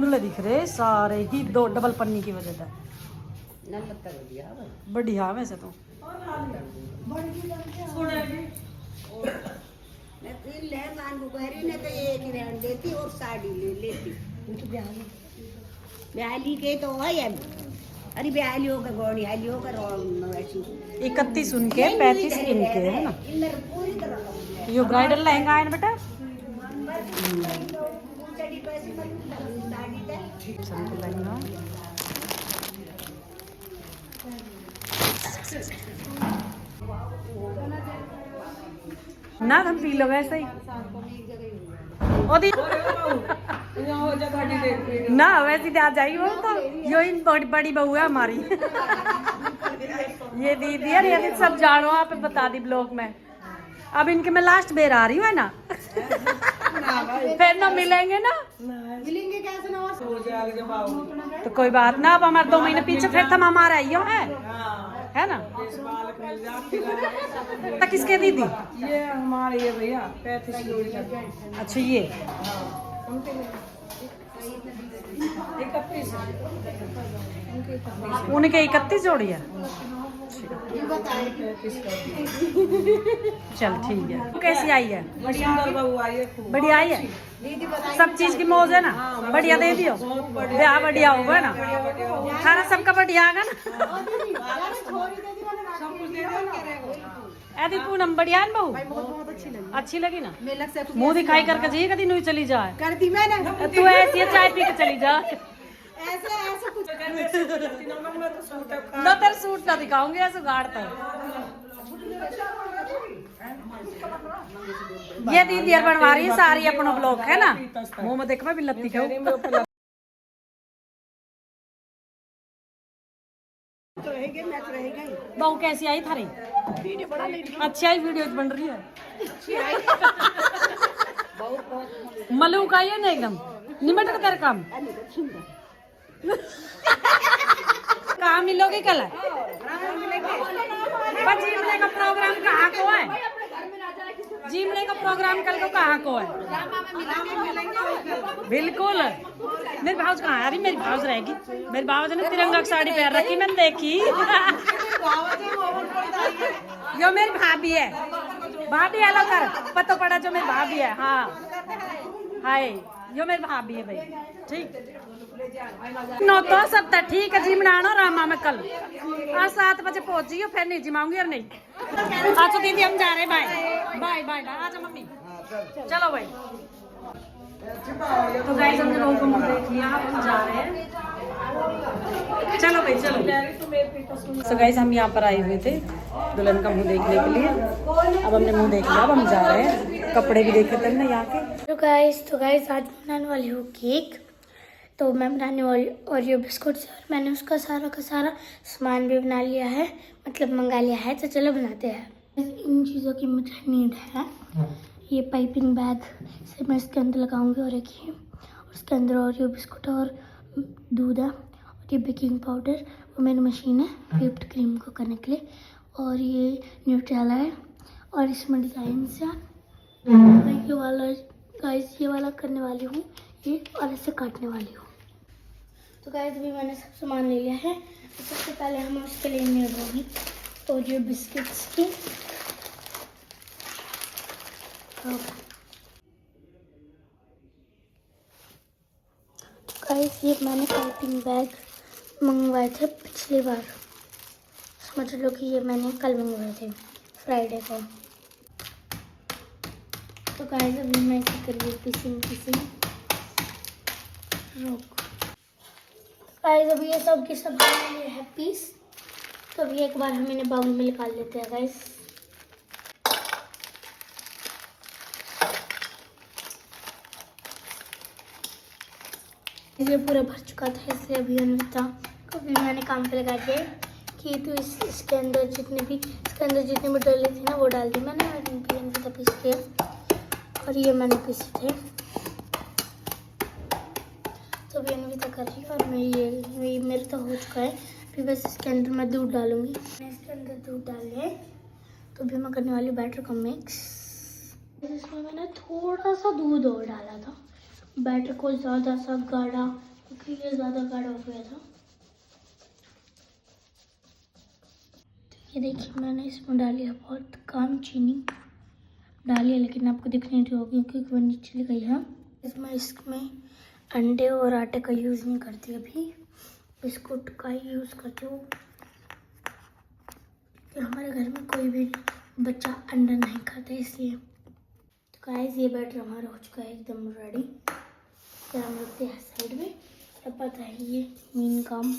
धुंधले दिख रहे सारे ही, दो डबल पन्नी की वजह से। बढ़िया वैसे तो देती और साड़ी ले लेती। ब्याली के तो है, अरे ब्यालियों का गौड़ी हालियों का 31 उनके 35 इनके है ना। पूरी तरह यो ब्राइडल लहंगा है ना बेटा। लहंगा ना हम पी लो वैसे ही ना वैसे आ जाइए वो तो यो इन बड़ी बड़ी बहू है हमारी। ये दीदी है ये सब जानो आप बता दी ब्लॉग में। अब इनके मैं लास्ट बेर आ रही हूँ है ना। फिर ना मिलेंगे ना, मिलेंगे कैसे ना तो कोई बात ना। अब हमारे 2 महीने पीछे फिर थम हमारा आइयो है ना। तो किसके दीदी? ये हमारे ये भैया 35 जोड़ी का। अच्छा ये 31 उनके 31 जोड़ी है। चल ठीक है। कैसी आई है? बढ़िया आई है। सब चीज की मौज है ना। बढ़िया दे दियो, ब्याह बढ़िया होगा ना, खाना सबका बढ़िया आगा ना। ऐसी पूनम बढ़िया है बहू, अच्छी लगी ना। मुंह दिखाई करके जी कभी नहीं चली जाए करती मैंने तू ऐसी है, चाय पी के चली जा। ऐसे ऐसे कुछ ना तेरे सूट ना दिखाऊंगी ऐसे गाड़ता ये दीदी यार बनवा रही है सारी अपना ब्लॉग है ना। मुंह में देख मैं भी लत्ती खाऊं। बहू कैसी आई थारी? अच्छी आई, वीडियो बन रही है। मलू का ये ना एकदम निमट का तेरा काम। कहाँ मिलोगे कल? जीमने का प्रोग्राम कहाँ को है? जीमने का प्रोग्राम कल को कहाँ को है? बिल्कुल। मेरी भाव कहाँ है? अरे मेरी भाव रहेगी। मेरी भाव ने तिरंगा की साड़ी पहन रखी, मैंने देखी। यो मेरी भाभी है। भाभी हेलो कर पता पड़ा जो मेरी भाभी है। हाँ हाय यो मेरी भाभी है भाई। ठीक नो तो सब तक ठीक है। जिम आना रामा में कल आज 7 बजे पहुंच जियो, फिर नहीं जिमाऊंगी और नहीं। अच्छा दीदी हम जा रहे हैं, बाय बाय बाय। आजा मम्मी चलो भाई। तो गाइस हमने लोगों को मुंह देख लिया, हम जा रहे हैं। चलो भाई चलो। तो गाइस हम यहाँ पर आए हुए थे दुल्हन का मुंह देखने के लिए। अब हमने मुंह देख लिया, अब हम जा रहे हैं। कपड़े भी देखे थे ना यहाँ के। तो गाइस आज बनाने वाली हूँ केक। तो मैं बनाने वाली ओरियो बिस्कुट से, और मैंने उसका सारा का सारा सामान भी बना लिया है, मतलब मंगा लिया है। तो चलो बनाते हैं। इन चीज़ों की मुझे नीड है। ये पाइपिंग बैग से मैं इसके अंदर लगाऊंगी, और एक ही उसके अंदर ओरियो बिस्कुट और दूध है, और ये बेकिंग पाउडर, वो मेरी मशीन है व्हिप्ड क्रीम को करने के लिए, और ये न्यूट्रेला है, और इसमें डिज़ाइन से ये वाला गाइस ये वाला करने वाली हूँ ये, और ऐसे काटने वाली हूँ। तो गाइस अभी मैंने सब सामान ले लिया है। तो सबसे पहले हम उसके लिए नीड होगी ओरियो बिस्किट्स की। तो गाइस ये मैंने पाइपिंग बैग मंगवाए थे पिछली बार, समझ लो कि ये मैंने कल मंगवाए थे फ्राइडे को। तो गाइस अभी मैं इसे कर रही हूँ पीसिंग रोक। गाइस अभी ये सब की सब बना लिए है पीस। तो अभी एक बार हम इन्हें बाउल में निकाल लेते हैं गाइस। ये पूरा भर चुका था, इसलिए अभी अनविता को भी मैंने काम पे लगा दिया कि तो इसके अंदर जितने भी डले थे ना वो डाल दी मैंने, और इनकी अनविता पीस दिया, और ये मैंने पीसे थे। तो अभी अनविता कर रही है, और मैं मेरे तो हो चुका है। फिर बस इसके अंदर मैं दूध डालूंगी। मैं इसके अंदर दूध डाल लिया, तो अभी मैं करने वाली हूँ बैटर का मिक्स। इसमें मैंने थोड़ा सा दूध और डाला था। बैटर को ज़्यादा सा गाढ़ा क्योंकि ये ज़्यादा गाढ़ा हो गया था। तो ये देखिए मैंने इसमें डाली है बहुत कम चीनी डाली है, लेकिन आपको दिख नहीं रही होगी क्योंकि वो नीचे चली गई है। इसमें अंडे और आटे का यूज़ नहीं करती, अभी बिस्कुट का ही यूज़ करती हूँ। तो हमारे घर में कोई भी बच्चा अंडा नहीं खाता इसलिए। तो गाइस ये बैटर हमारा हो चुका है एकदम रेडी। फिर हम रखते हैं साइड में। अब पता है ये मेन काम।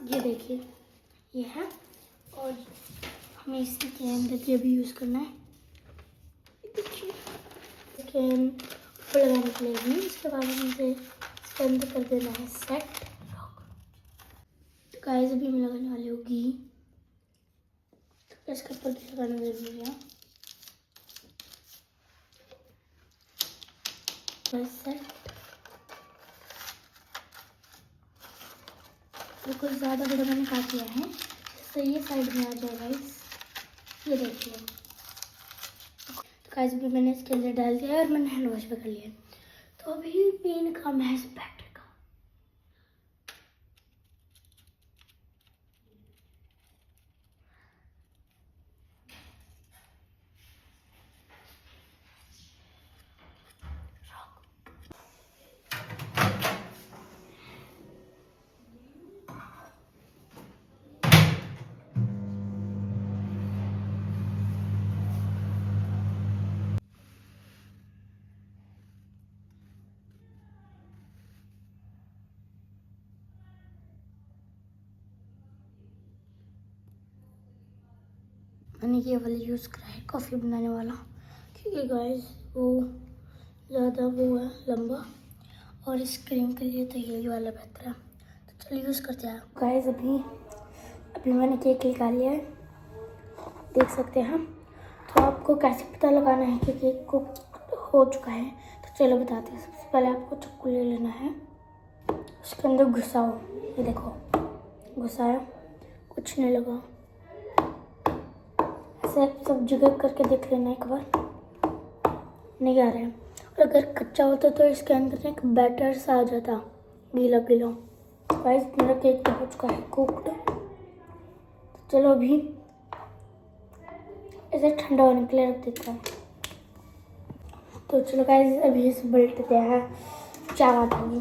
ये देखिए ये है, और हमें इसी के अंदर ये भी यूज़ करना है। देखिए ऊपर लगाने के लिए भी, इसके बाद हमें इसके अंदर कर देना है सेट। तो गाइस अभी मैं लगाने वाली हूँ घी। तो इसके ऊपर घी लगाना जरूरी है। बस सेट। तो कुछ ज़्यादा बड़ा मैंने काट लिया है, तो ये साइड में आ जाए गाइस। ये देखिए। तो गाइस भी मैंने इसके अंदर डाल दिया और मैंने हैंड वॉश भी कर लिया। तो अभी मेन काम है इस बैटर का। मैंने ये वाला यूज़ करा है कॉफ़ी बनाने वाला, क्योंकि गाइस वो ज़्यादा वो है लंबा, और इस क्रीम के लिए तो यही वाला बेहतर है। तो चलिए यूज़ करते हैं। गाइस अभी मैंने केक निकाल लिया है, देख सकते हैं। तो आपको कैसे पता लगाना है कि केक को हो चुका है, तो चलो बताते हैं। सबसे पहले आपको चाकू ले लेना है, उसके अंदर घुसाओ। ये देखो घुसाया, कुछ नहीं लगा। ऐसे सब जगह करके देख लेना एक बार, नहीं आ रहा है। और अगर कच्चा होता तो इसके अंदर एक बैटर सा आ जाता, गीला गीला। गाइस मेरा केक तो हो चुका है कुक्ड। तो चलो अभी इसे ठंडा होने के लिए रख देते हैं। तो चलो गाइस अभी इसे पलटते हैं, क्या बात होगी,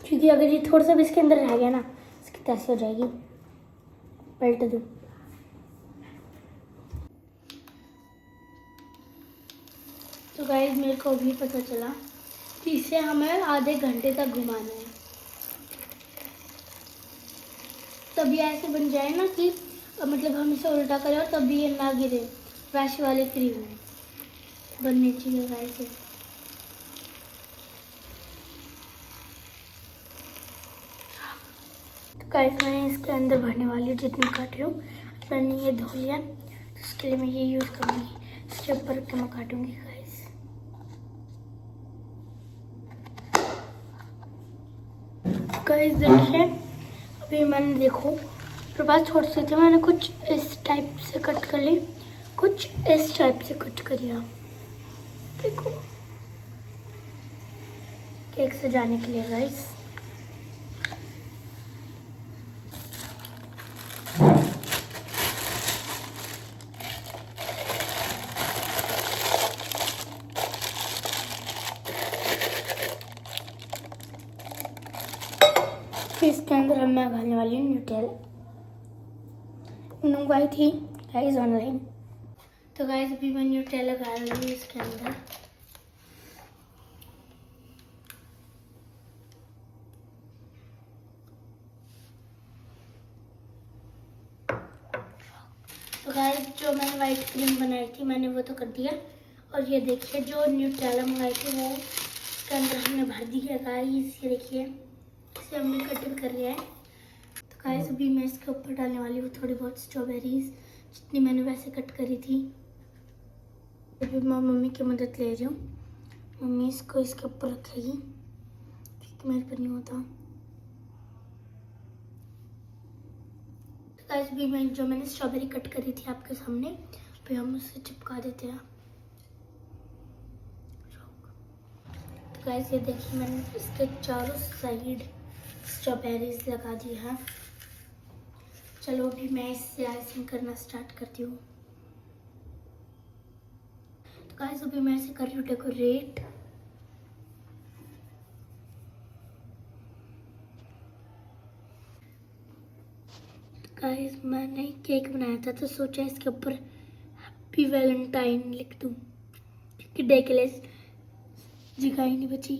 क्योंकि अगर ये थोड़ा सा भी इसके अंदर रह गया ना, इसकी तैसी हो जाएगी। पलट दो। तो गाइस मेरे को अभी पता चला कि इसे हमें आधे घंटे तक घुमाना है, तब ये ऐसे बन जाए ना कि मतलब हम इसे उल्टा करें और तब भी ये ना गिरे। वैसे वाले क्रीम में बननी चाहिए गाइस। तो गाइस मैंने इसके अंदर भरने वाली जितनी काटी हूँ, मैंने ये धो लिया। तो इसके लिए मैं ये यूज़ करूँगी, इसके ऊपर रख के मैं काटूँगी गाइस। गाइस देखिए अभी मैंने देखो मेरे पास छोटे से थे, मैंने कुछ इस टाइप से कट कर ली, कुछ इस टाइप से कट कर लिया। देखो केक सजाने के लिए गाइस। इसके अंदर मैं डालने वाली हूँ न्यूटेला, मंगवाई थी गाइस ऑनलाइन। तो गाइस अभी मैं न्यूटेला डाल रही हूँ इसके अंदर। तो गाइस जो मैंने वाइट क्रीम बनाई थी मैंने वो तो कर दिया, और ये देखिए जो न्यूटेला मंगाई थी वो इसके अंदर हमने भर दी है गाइस। ये देखिए इसे हमने कटिंग कर लिया है। तो गाइस अभी मैं इसके ऊपर डालने वाली हूँ थोड़ी बहुत स्ट्रॉबेरीज, जितनी मैंने वैसे कट करी थी। अभी मैं मम्मी की मदद ले रही हूँ, मम्मी इसको इसके ऊपर रखेगी क्योंकि मेरे पर नहीं होता। तो गाइस अभी मैं जो मैंने स्ट्रॉबेरी कट करी थी आपके सामने, फिर हम उसे चिपका देते हैं। तो गाइस ये देखिए मैंने इसके चारों साइड स्ट्रॉबेरीज लगा दी है। चलो अभी मैं इससे आइसिंग करना स्टार्ट करती हूँ। तो गाइस अभी मैं इसे कर रही हूँ डेकोरेट। गाइस मैंने केक बनाया था तो सोचा इसके ऊपर हैप्पी वैलेंटाइन लिख दूँ, क्योंकि डे के लिए जगह ही नहीं बची।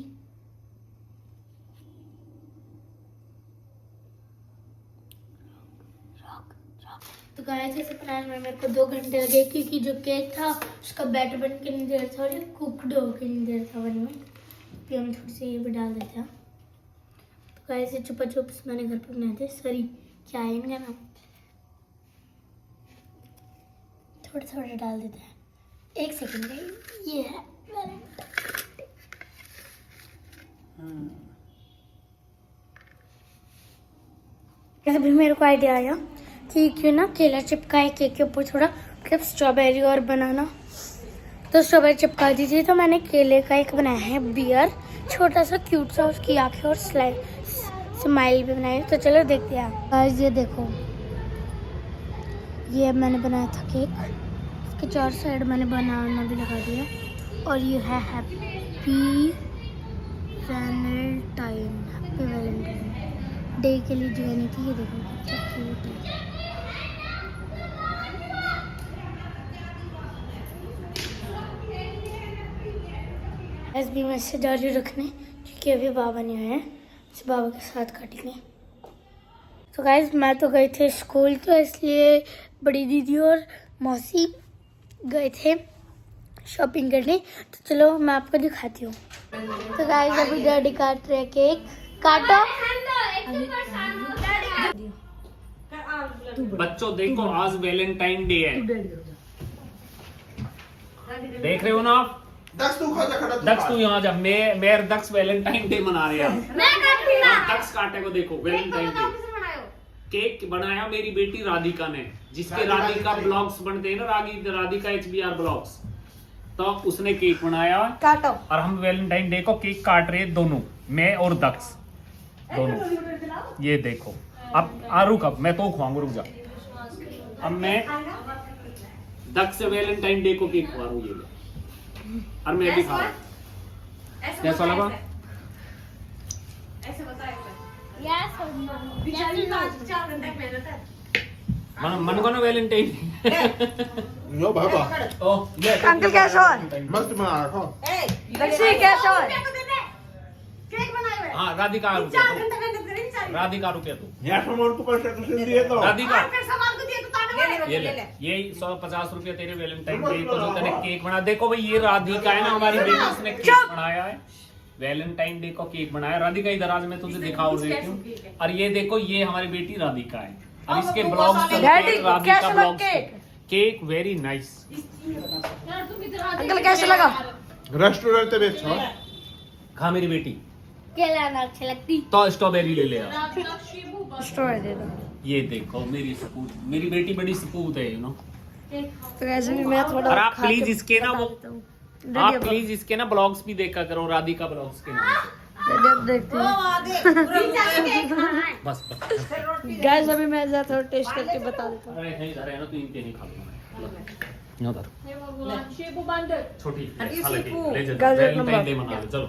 तो गाइस इसे बनाने में मेरे को 2 घंटे लगे, क्योंकि जो केक था उसका बैटर बन के नहीं दे रहा था और ये कुकड होके नहीं दे रहा था बनने में। फिर हम थोड़ी सी ये भी डाल देते हैं। तो गाइस ये चुपा चुप्स मैंने घर पे बनाए थे। सॉरी क्या है इनका नाम, थोड़े थोड़े डाल देते हैं। 1 सेकंड ये है अभी मेरे को आइडिया आया कि क्यों ना केला चिपकाए केक के ऊपर, थोड़ा मतलब स्ट्रॉबेरी और बनाना। तो स्ट्रॉबेरी चिपका दी थी, तो मैंने केले का एक बनाया है बियर, छोटा सा क्यूट सा, उसकी आंखें और स्माइल भी बनाई। तो चलो देखते हैं। गाइस ये देखो, ये मैंने बनाया था केक, इसके 4 साइड मैंने बनाना भी लगा दिया। और ये है happy Valentine, happy Valentine day के लिए जो नहीं थी। ये देखो कितना क्यूट है। ऐसे भी मैं इसे जा रही हूँ रखने, क्योंकि अभी बाबा नहीं आए हैं, इसे बाबा के साथ काटेंगे। तो गाइस मैं तो गए थे स्कूल, तो इसलिए बड़ी दीदी और मौसी गए थे शॉपिंग करने। तो चलो मैं आपको दिखाती हूँ। तो गाइस अभी डैडी काट रहे केक। काटो। बच्चों देखो आज वैलेंटाइन डे है, देख रहे हो ना आप। दक्ष तू यहाँ जा, मैं दक्ष वैलेंटाइन डे मना रहे हैं। दक्ष काटे को देखो वैलेंटाइन डे। केक बनाया मेरी बेटी राधिका ने, जिसके राधिका ब्लॉग्स बनते हैं ना, राधिका HBR ब्लॉग्स, तो उसने केक बनाया। काटो। और हम वैलेंटाइन डे को केक काट रहे हैं दोनों, मैं और दक्ष दोनों। ये देखो अब रुक, अब मैं तो खुआऊंगा, रुक जा। अब मैं दक्ष से वैलेंटाइन डे को केक खुआ रहा हूँ, ये और मैं भी खा रहा हूँ। कैसा लगा? मन को ना वैलेंटाइन। Yo, Baba. ओह ये अंकल कैसा है? Must be my car. दक्षी कैसा है? हाँ राधिका रुके तू, राधिका रुके तू, Ya someone को पैसे तो सिंधी है तो। राधिका ये ले, ये 150 रुपये तेरे वैलेंटाइन डे को जो तूने केक बना। देखो भाई ये राधिका है ना हमारी बेटी, इसने केक बनाया है, वैलेंटाइन डे को केक बनाया। राधिका इधर आज मैं तुझे दिखा और देती हूँ। और ये देखो ये हमारी बेटी राधिका है, और इसके blogs Radhika blogs cake very nice. Uncle कैसा लगा? रेस्टोरेंट पे बेचो। खा मेरी बेटी, केला ना अच्छी लगती तो स्ट्रॉबेरी ले ले आ। स्टोर दे दो। ये देखो मेरी सपूत, मेरी बेटी बड़ी सपूत है, यू नो। तो ऐसे भी मैं थोड़ा और आप खा प्लीज के इसके ना वो बताता हूँ। आप प्लीज इसके ना ब्लॉग्स भी देखा करो, राधिका ब्लॉग्स के नाम से। अब देखते हैं। बस गाइस अभी मैं जरा थोड़ा टेस्ट करके बता देता हूँ। अरे नहीं जा रहे हैं ना, तो इनके नहीं खा लूंगा। छोटी खा लेंगे, ले जा, गाजर वैलेंटाइन नंबर। डे मना लो, चलो।